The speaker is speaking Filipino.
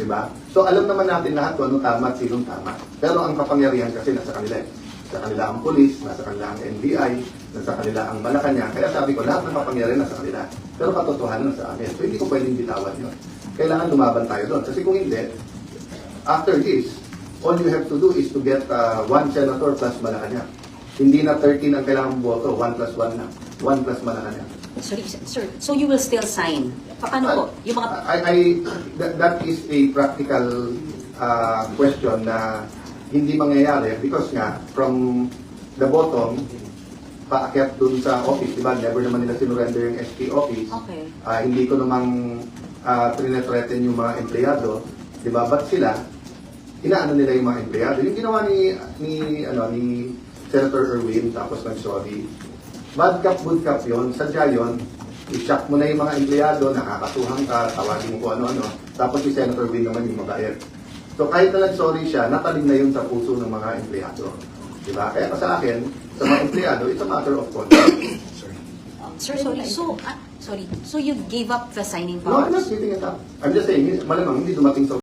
ba? So alam naman natin lahat kung ano tama at sinong tama. Pero ang kapangyarihan kasi nasa kanila. Sa kanila ang pulis, nasa kanila ang NBI, nasa kanila ang Malacanang. Kaya sabi ko, lahat ng kapangyarihan nasa kanila. Pero katotohanan sa amin. So hindi ko pwedeng bitawan yun. Kailangan lumaban tayo doon. Kasi kung hindi, after this, all you have to do is to get one senator plus Malacanang. Hindi na 13 ang kailangan boto, 1 plus 1 na. 1 plus Malacanang. Sorry, sir. So you will still sign? Paano po? Yung mga... That is a practical question na hindi mangyayari because nga, from the bottom, paakyat dun sa office, diba? Never naman nila sinurrender yung SP office. Okay. Hindi ko namang trinethreaten yung mga empleyado, diba? But sila, inaano nila yung mga empleyado. Yung ginawa ni Senator Erwin, tapos nag-sorry. Bad cup, good cup yun. Sadya yun. I-shock mo na yung mga empleyado, nakakatuhang ka, tawagin mo kung ano-ano. Tapos si Senator Erwin naman yung mabayad. So kahit na nag-sorry siya, natalig na yun sa puso ng mga empleyado. Diba? Kaya sa akin, sa mga empleyado, it's a matter of conduct. Sir, sorry. So you gave up the signing No, I'm powers? not giving it up. I'm just saying, malamang hindi dumating sa